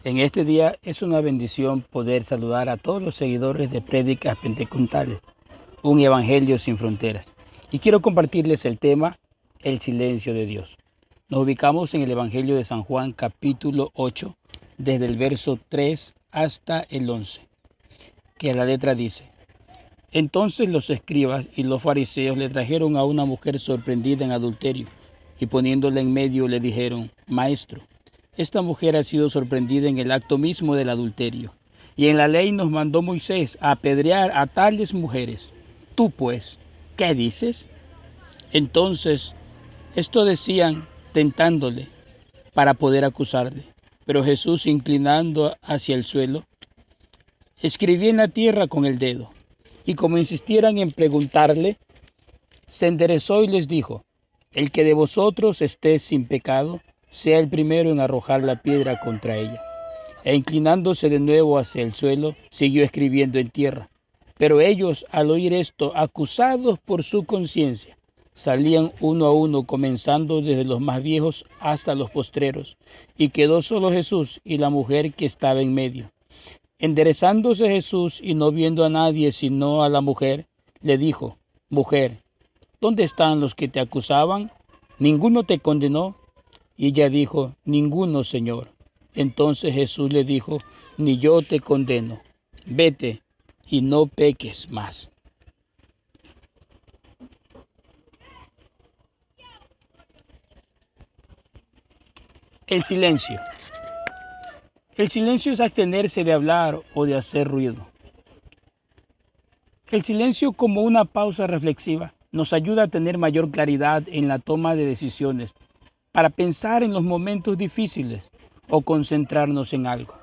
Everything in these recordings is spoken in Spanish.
En este día es una bendición poder saludar a todos los seguidores de Prédicas Pentecostales, un evangelio sin fronteras. Y quiero compartirles el tema, el silencio de Dios. Nos ubicamos en el Evangelio de San Juan, capítulo 8, desde el verso 3 hasta el 11, que la letra dice: Entonces los escribas y los fariseos le trajeron a una mujer sorprendida en adulterio, y poniéndola en medio le dijeron: Maestro, esta mujer ha sido sorprendida en el acto mismo del adulterio, y en la ley nos mandó Moisés a apedrear a tales mujeres. Tú pues, ¿qué dices? Entonces, esto decían tentándole para poder acusarle. Pero Jesús, inclinando hacia el suelo, escribía en la tierra con el dedo. Y como insistieran en preguntarle, se enderezó y les dijo: El que de vosotros esté sin pecado, sea el primero en arrojar la piedra contra ella. E inclinándose de nuevo hacia el suelo, siguió escribiendo en tierra. Pero ellos, al oír esto, acusados por su conciencia, salían uno a uno, comenzando desde los más viejos hasta los postreros, y quedó solo Jesús y la mujer que estaba en medio. Enderezándose Jesús y no viendo a nadie sino a la mujer, le dijo: Mujer, ¿dónde están los que te acusaban? ¿Ninguno te condenó? Y ella dijo: Ninguno, Señor. Entonces Jesús le dijo: Ni yo te condeno. Vete y no peques más. El silencio. El silencio es abstenerse de hablar o de hacer ruido. El silencio, como una pausa reflexiva, nos ayuda a tener mayor claridad en la toma de decisiones, para pensar en los momentos difíciles o concentrarnos en algo.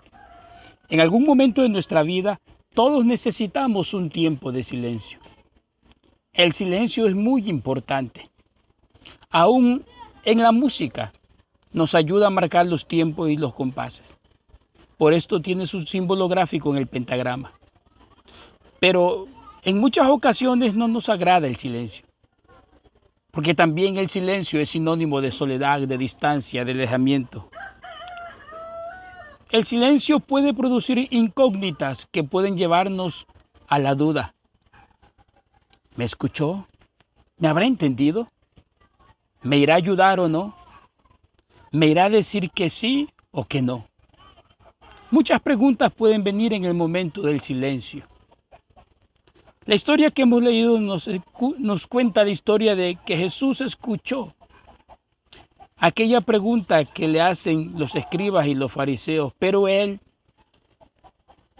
En algún momento de nuestra vida, todos necesitamos un tiempo de silencio. El silencio es muy importante. Aún en la música, nos ayuda a marcar los tiempos y los compases. Por esto tiene su símbolo gráfico en el pentagrama. Pero en muchas ocasiones no nos agrada el silencio, porque también el silencio es sinónimo de soledad, de distancia, de alejamiento. El silencio puede producir incógnitas que pueden llevarnos a la duda. ¿Me escuchó? ¿Me habrá entendido? ¿Me irá a ayudar o no? ¿Me irá a decir que sí o que no? Muchas preguntas pueden venir en el momento del silencio. La historia que hemos leído nos cuenta la historia de que Jesús escuchó aquella pregunta que le hacen los escribas y los fariseos, pero él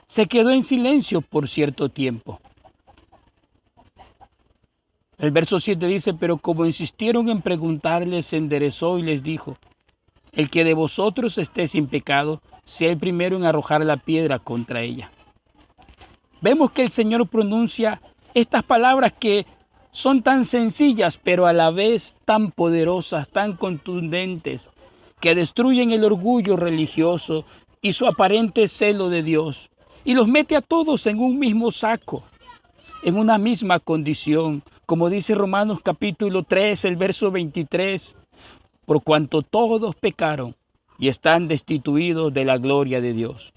se quedó en silencio por cierto tiempo. El verso 7 dice: Pero como insistieron en preguntarle, se enderezó y les dijo: El que de vosotros esté sin pecado, sea el primero en arrojar la piedra contra ella. Vemos que el Señor pronuncia estas palabras que son tan sencillas, pero a la vez tan poderosas, tan contundentes, que destruyen el orgullo religioso y su aparente celo de Dios, y los mete a todos en un mismo saco, en una misma condición, como dice Romanos capítulo 3, el verso 23, por cuanto todos pecaron y están destituidos de la gloria de Dios.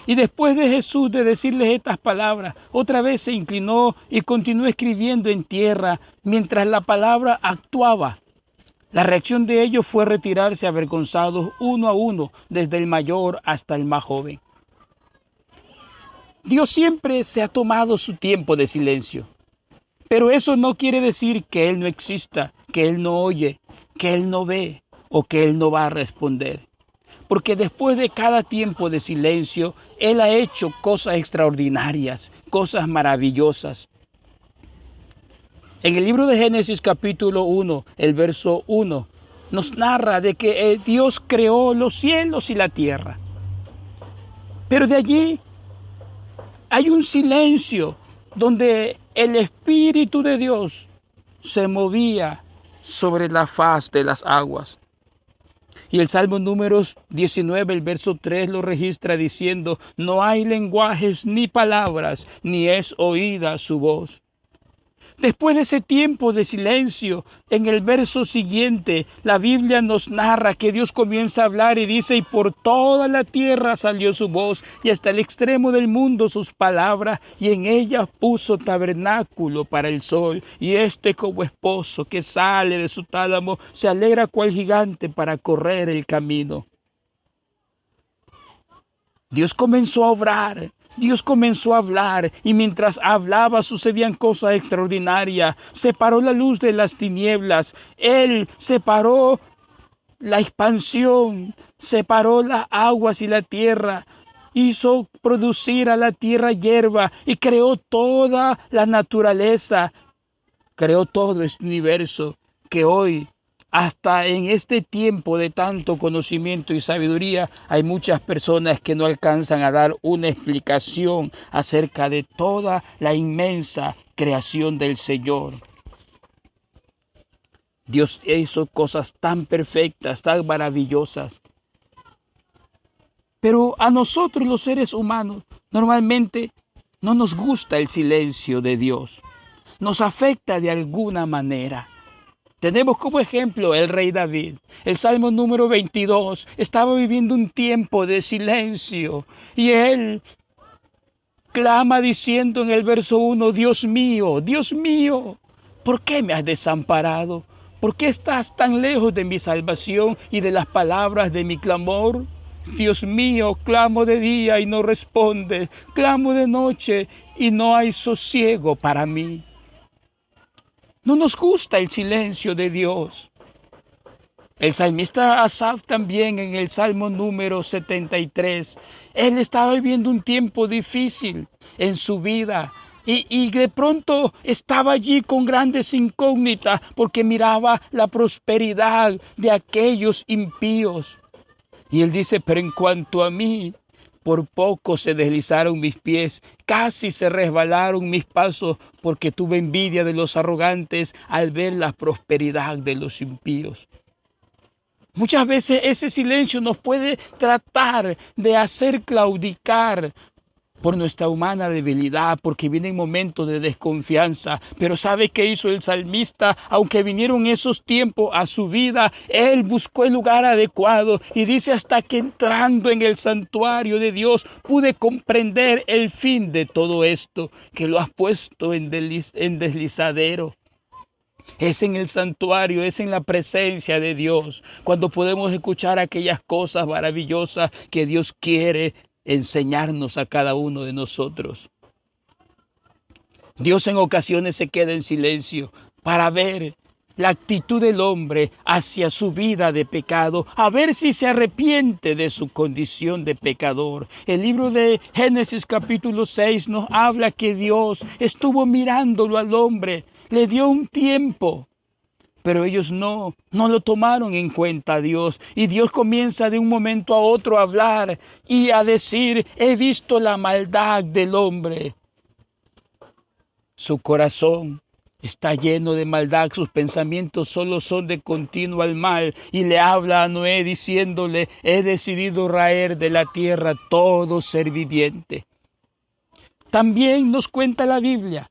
Y después de Jesús de decirles estas palabras, otra vez se inclinó y continuó escribiendo en tierra mientras la palabra actuaba. La reacción de ellos fue retirarse avergonzados uno a uno, desde el mayor hasta el más joven. Dios siempre se ha tomado su tiempo de silencio, pero eso no quiere decir que Él no exista, que Él no oye, que Él no ve o que Él no va a responder. Porque después de cada tiempo de silencio, Él ha hecho cosas extraordinarias, cosas maravillosas. En el libro de Génesis capítulo 1, el verso 1, nos narra de que Dios creó los cielos y la tierra. Pero de allí hay un silencio donde el Espíritu de Dios se movía sobre la faz de las aguas. Y el Salmo número 19, el verso 3 lo registra diciendo: No hay lenguajes ni palabras, ni es oída su voz. Después de ese tiempo de silencio, en el verso siguiente, la Biblia nos narra que Dios comienza a hablar y dice: y por toda la tierra salió su voz, y hasta el extremo del mundo sus palabras, y en ella puso tabernáculo para el sol, y como esposo que sale de su tálamo, se alegra cual gigante para correr el camino. Dios comenzó a obrar. Dios comenzó a hablar, y mientras hablaba sucedían cosas extraordinarias. Separó la luz de las tinieblas. Él separó la expansión, separó las aguas y la tierra. Hizo producir a la tierra hierba y creó toda la naturaleza. Creó todo este universo que hoy, hasta en este tiempo de tanto conocimiento y sabiduría, hay muchas personas que no alcanzan a dar una explicación acerca de toda la inmensa creación del Señor. Dios hizo cosas tan perfectas, tan maravillosas. Pero a nosotros los seres humanos normalmente no nos gusta el silencio de Dios. Nos afecta de alguna manera. Tenemos como ejemplo el rey David. El Salmo número 22 estaba viviendo un tiempo de silencio y él clama diciendo en el verso 1: Dios mío, ¿por qué me has desamparado? ¿Por qué estás tan lejos de mi salvación y de las palabras de mi clamor? Dios mío, clamo de día y no respondes, clamo de noche y no hay sosiego para mí. No nos gusta el silencio de Dios. El salmista Asaf también en el Salmo número 73, él estaba viviendo un tiempo difícil en su vida y de pronto estaba allí con grandes incógnitas porque miraba la prosperidad de aquellos impíos. Y él dice: pero en cuanto a mí, por poco se deslizaron mis pies, casi se resbalaron mis pasos, porque tuve envidia de los arrogantes al ver la prosperidad de los impíos. Muchas veces ese silencio nos puede tratar de hacer claudicar por nuestra humana debilidad, porque vienen momentos de desconfianza. Pero ¿sabe qué hizo el salmista? Aunque vinieron esos tiempos a su vida, él buscó el lugar adecuado y dice: hasta que entrando en el santuario de Dios pude comprender el fin de todo esto, que lo has puesto en deslizadero. Es en el santuario, es en la presencia de Dios, cuando podemos escuchar aquellas cosas maravillosas que Dios quiere enseñarnos a cada uno de nosotros. Dios en ocasiones se queda en silencio para ver la actitud del hombre hacia su vida de pecado, a ver si se arrepiente de su condición de pecador. El libro de Génesis capítulo 6 nos habla que Dios estuvo mirándolo al hombre, le dio un tiempo, pero ellos no lo tomaron en cuenta a Dios. Y Dios comienza de un momento a otro a hablar y a decir: he visto la maldad del hombre. Su corazón está lleno de maldad, sus pensamientos solo son de continuo al mal. Y le habla a Noé diciéndole: he decidido raer de la tierra todo ser viviente. También nos cuenta la Biblia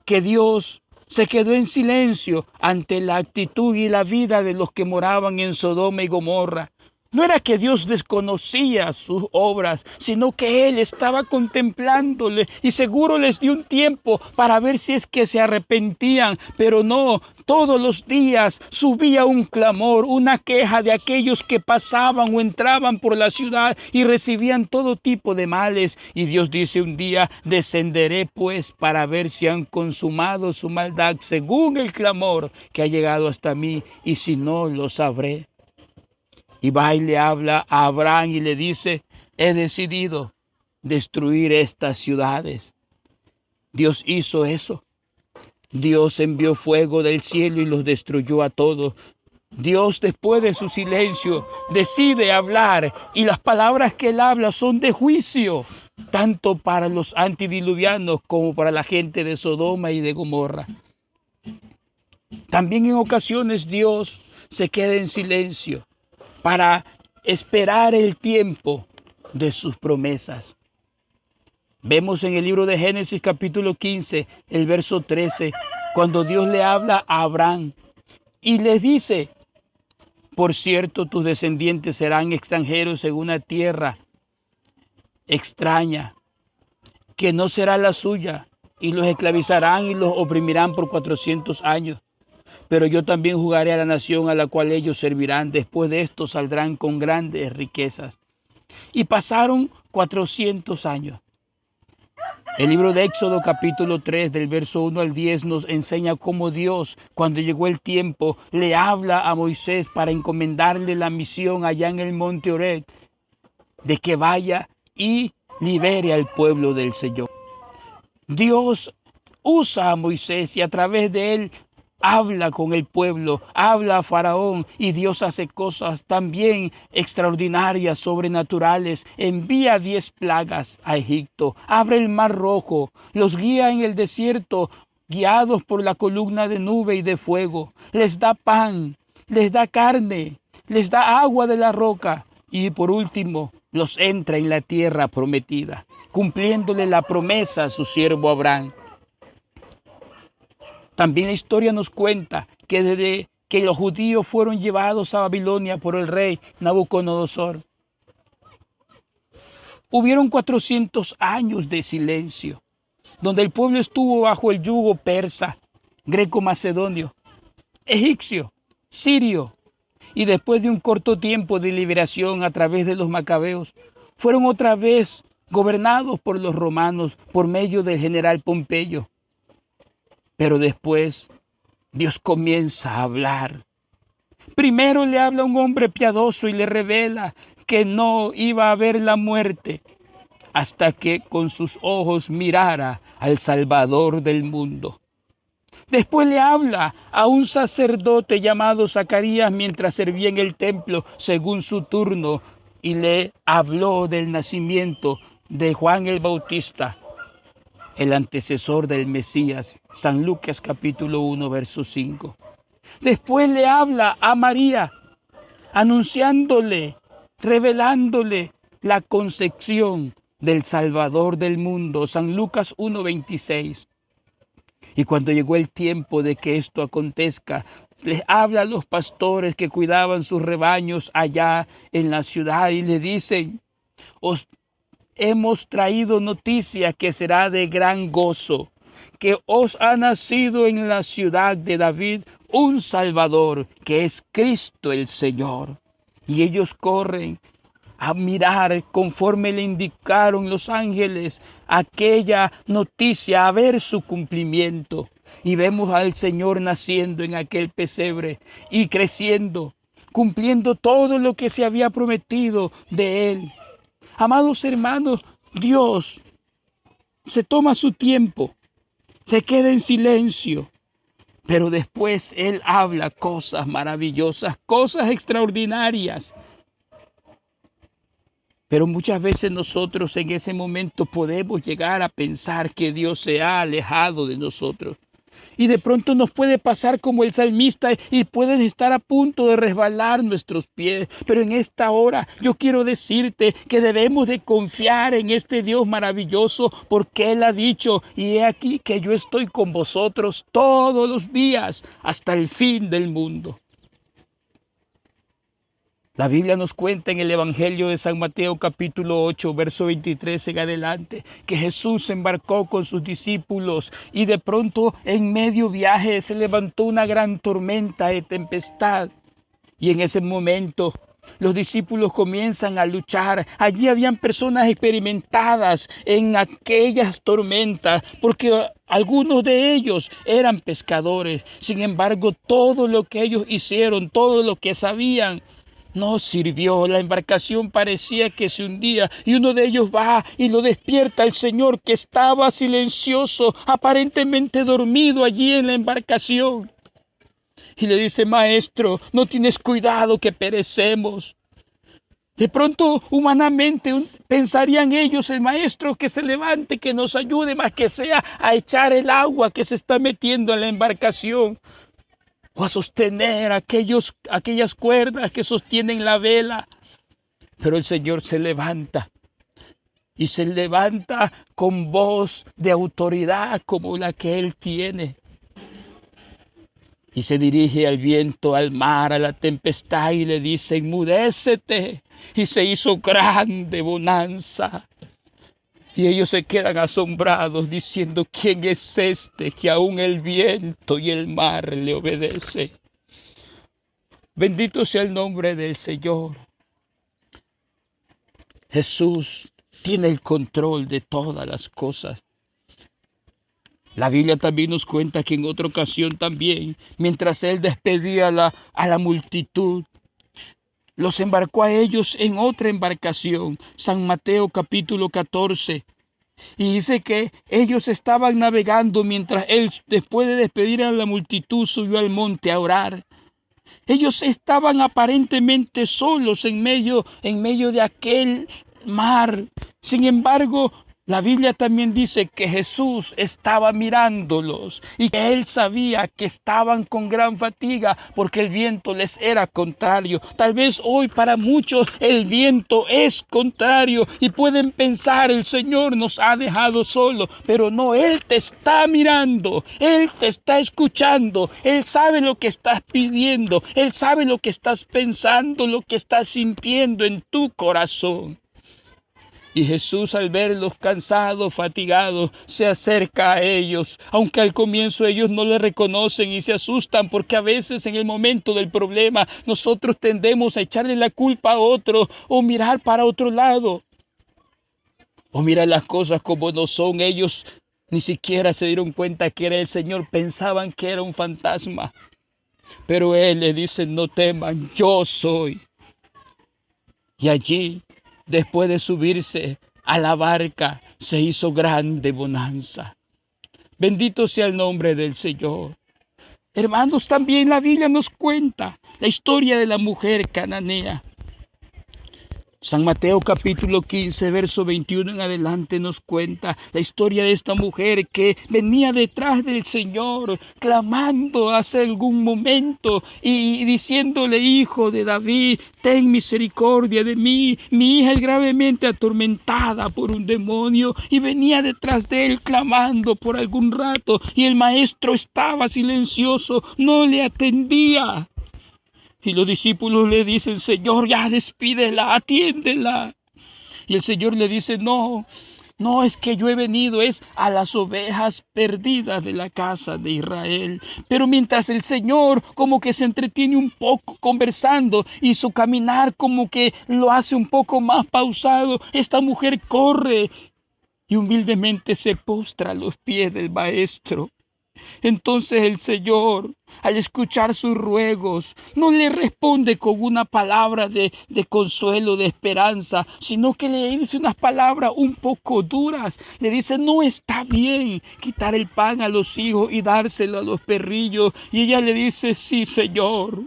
que Dios se quedó en silencio ante la actitud y la vida de los que moraban en Sodoma y Gomorra. No era que Dios desconocía sus obras, sino que Él estaba contemplándole y seguro les dio un tiempo para ver si es que se arrepentían, pero no. Todos los días subía un clamor, una queja de aquellos que pasaban o entraban por la ciudad y recibían todo tipo de males. Y Dios dice un día: descenderé pues para ver si han consumado su maldad según el clamor que ha llegado hasta mí, y si no, lo sabré. Y va y le habla a Abraham y le dice: he decidido destruir estas ciudades. Dios hizo eso. Dios envió fuego del cielo y los destruyó a todos. Dios, después de su silencio, decide hablar, y las palabras que Él habla son de juicio, tanto para los antidiluvianos como para la gente de Sodoma y de Gomorra. También en ocasiones Dios se queda en silencio para esperar el tiempo de sus promesas. Vemos en el libro de Génesis capítulo 15, el verso 13, cuando Dios le habla a Abraham y les dice: por cierto, tus descendientes serán extranjeros en una tierra extraña, que no será la suya, y los esclavizarán y los oprimirán por 400 años. Pero yo también juzgaré a la nación a la cual ellos servirán. Después de esto saldrán con grandes riquezas. Y pasaron 400 años. El libro de Éxodo capítulo 3 del verso 1 al 10 nos enseña cómo Dios, cuando llegó el tiempo, le habla a Moisés para encomendarle la misión allá en el monte Horeb, de que vaya y libere al pueblo del Señor. Dios usa a Moisés y a través de él habla con el pueblo, habla a Faraón, y Dios hace cosas también extraordinarias, sobrenaturales. Envía 10 plagas a Egipto, abre el mar rojo, los guía en el desierto, guiados por la columna de nube y de fuego. Les da pan, les da carne, les da agua de la roca, y por último los entra en la tierra prometida, cumpliéndole la promesa a su siervo Abraham. También la historia nos cuenta que desde que los judíos fueron llevados a Babilonia por el rey Nabucodonosor, hubieron 400 años de silencio, donde el pueblo estuvo bajo el yugo persa, greco-macedonio, egipcio, sirio, y después de un corto tiempo de liberación a través de los macabeos, fueron otra vez gobernados por los romanos por medio del general Pompeyo. Pero después Dios comienza a hablar. Primero le habla a un hombre piadoso y le revela que no iba a haber la muerte hasta que con sus ojos mirara al Salvador del mundo. Después le habla a un sacerdote llamado Zacarías mientras servía en el templo según su turno, y le habló del nacimiento de Juan el Bautista, el antecesor del Mesías. San Lucas capítulo 1, verso 5. Después le habla a María, anunciándole, revelándole la concepción del Salvador del mundo. San Lucas 1, 26. Y cuando llegó el tiempo de que esto acontezca, les habla a los pastores que cuidaban sus rebaños allá en la ciudad y le dicen: os hemos traído noticia que será de gran gozo, que os ha nacido en la ciudad de David un Salvador, que es Cristo el Señor. Y ellos corren a mirar conforme le indicaron los ángeles aquella noticia, a ver su cumplimiento. Y vemos al Señor naciendo en aquel pesebre y creciendo, cumpliendo todo lo que se había prometido de él. Amados hermanos, Dios se toma su tiempo, se queda en silencio, pero después Él habla cosas maravillosas, cosas extraordinarias. Pero muchas veces nosotros en ese momento podemos llegar a pensar que Dios se ha alejado de nosotros. Y de pronto nos puede pasar como el salmista y pueden estar a punto de resbalar nuestros pies. Pero en esta hora yo quiero decirte que debemos de confiar en este Dios maravilloso, porque Él ha dicho: y he aquí que yo estoy con vosotros todos los días hasta el fin del mundo. La Biblia nos cuenta en el Evangelio de San Mateo capítulo 8, verso 23 en adelante, que Jesús se embarcó con sus discípulos y de pronto en medio viaje se levantó una gran tormenta de tempestad. Y en ese momento los discípulos comienzan a luchar. Allí habían personas experimentadas en aquellas tormentas, porque algunos de ellos eran pescadores. Sin embargo, todo lo que ellos hicieron, todo lo que sabían, no sirvió. La embarcación parecía que se hundía y uno de ellos va y lo despierta al Señor, que estaba silencioso, aparentemente dormido allí en la embarcación. Y le dice: maestro, no tienes cuidado que perecemos. De pronto, humanamente, pensarían ellos: el maestro que se levante, que nos ayude, más que sea a echar el agua que se está metiendo en la embarcación, o a sostener aquellas cuerdas que sostienen la vela. Pero el Señor se levanta y se levanta con voz de autoridad como la que él tiene. Y se dirige al viento, al mar, a la tempestad y le dice: enmudécete. Y se hizo grande bonanza. Y ellos se quedan asombrados diciendo: ¿quién es este que aún el viento y el mar le obedece? Bendito sea el nombre del Señor. Jesús tiene el control de todas las cosas. La Biblia también nos cuenta que en otra ocasión también, mientras él despedía a la multitud, los embarcó a ellos en otra embarcación. San Mateo capítulo 14. Y dice que ellos estaban navegando mientras él, después de despedir a la multitud, subió al monte a orar. Ellos estaban aparentemente solos en medio de aquel mar. Sin embargo, la Biblia también dice que Jesús estaba mirándolos y que él sabía que estaban con gran fatiga porque el viento les era contrario. Tal vez hoy para muchos el viento es contrario y pueden pensar: el Señor nos ha dejado solo, pero no, Él te está mirando, Él te está escuchando, Él sabe lo que estás pidiendo, Él sabe lo que estás pensando, lo que estás sintiendo en tu corazón. Y Jesús, al verlos cansados, fatigados, se acerca a ellos, aunque al comienzo ellos no le reconocen y se asustan, porque a veces en el momento del problema nosotros tendemos a echarle la culpa a otro o mirar para otro lado o mirar las cosas como no son. Ellos ni siquiera se dieron cuenta que era el Señor, pensaban que era un fantasma, pero Él les dice: no teman, yo soy. Y allí, después de subirse a la barca, se hizo grande bonanza. Bendito sea el nombre del Señor. Hermanos, también la Biblia nos cuenta la historia de la mujer cananea. San Mateo capítulo 15, verso 21 en adelante nos cuenta la historia de esta mujer que venía detrás del Señor, clamando hace algún momento y diciéndole: Hijo de David, ten misericordia de mí. Mi hija es gravemente atormentada por un demonio. Y venía detrás de él clamando por algún rato y el maestro estaba silencioso, no le atendía. Y los discípulos le dicen: Señor, ya despídela, atiéndela. Y el Señor le dice: no, es que yo he venido a las ovejas perdidas de la casa de Israel. Pero mientras el Señor como que se entretiene un poco conversando y su caminar como que lo hace un poco más pausado, esta mujer corre y humildemente se postra a los pies del maestro. Entonces el Señor, al escuchar sus ruegos, no le responde con una palabra de consuelo, de esperanza, sino que le dice unas palabras un poco duras. Le dice: no está bien quitar el pan a los hijos y dárselo a los perrillos. Y ella le dice: sí, Señor,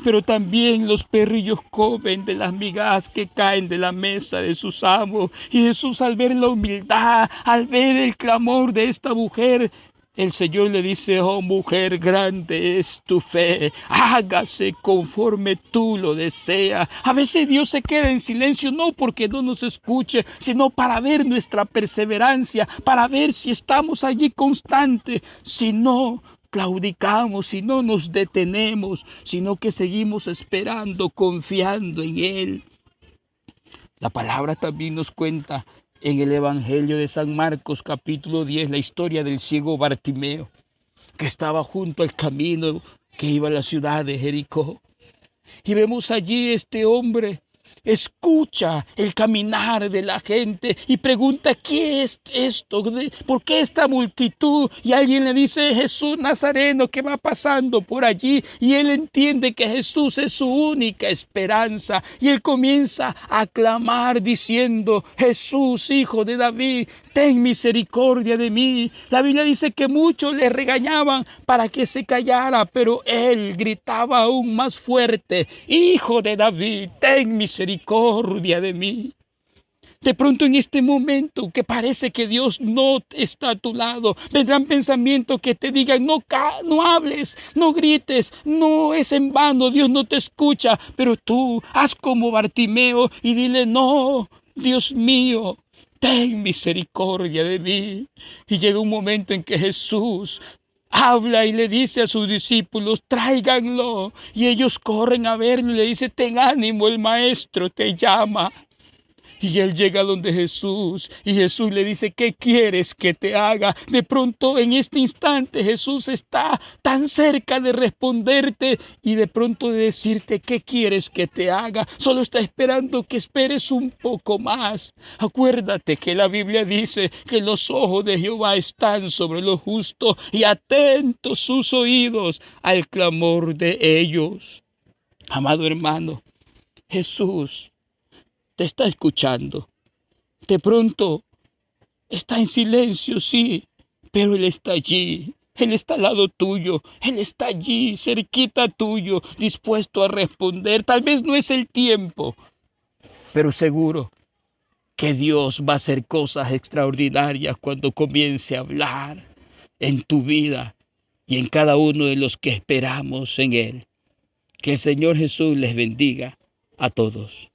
pero también los perrillos comen de las migajas que caen de la mesa de sus amos. Y Jesús, al ver la humildad, al ver el clamor de esta mujer, el Señor le dice: oh mujer, grande es tu fe, hágase conforme tú lo deseas. A veces Dios se queda en silencio, no porque no nos escuche, sino para ver nuestra perseverancia, para ver si estamos allí constantes, si no claudicamos, si no nos detenemos, sino que seguimos esperando, confiando en Él. La palabra también nos cuenta en el Evangelio de San Marcos capítulo 10 la historia del ciego Bartimeo, que estaba junto al camino que iba a la ciudad de Jericó. Y vemos allí este hombre, escucha el caminar de la gente y pregunta: ¿qué es esto? ¿Por qué esta multitud? Y alguien le dice: Jesús Nazareno, que va pasando por allí. Y él entiende que Jesús es su única esperanza. Y él comienza a clamar diciendo: Jesús, Hijo de David, ten misericordia de mí. La Biblia dice que muchos le regañaban para que se callara, pero él gritaba aún más fuerte: Hijo de David, ten misericordia de mí. De pronto, en este momento que parece que Dios no está a tu lado, vendrán pensamientos que te digan: no hables, no grites, no es en vano, Dios no te escucha. Pero tú haz como Bartimeo y dile: no, Dios mío, ten misericordia de mí. Y llega un momento en que Jesús habla y le dice a sus discípulos, tráiganlo. Y ellos corren a verlo y le dice, ten ánimo, el maestro te llama. Y él llega donde Jesús y Jesús le dice, ¿qué quieres que te haga? De pronto en este instante Jesús está tan cerca de responderte y de pronto de decirte, ¿qué quieres que te haga? Solo está esperando que esperes un poco más. Acuérdate que la Biblia dice que los ojos de Jehová están sobre los justos y atentos sus oídos al clamor de ellos. Amado hermano, Jesús te está escuchando. De pronto está en silencio, sí, pero Él está allí. Él está al lado tuyo. Él está allí, cerquita tuyo, dispuesto a responder. Tal vez no es el tiempo, pero seguro que Dios va a hacer cosas extraordinarias cuando comience a hablar en tu vida y en cada uno de los que esperamos en Él. Que el Señor Jesús les bendiga a todos.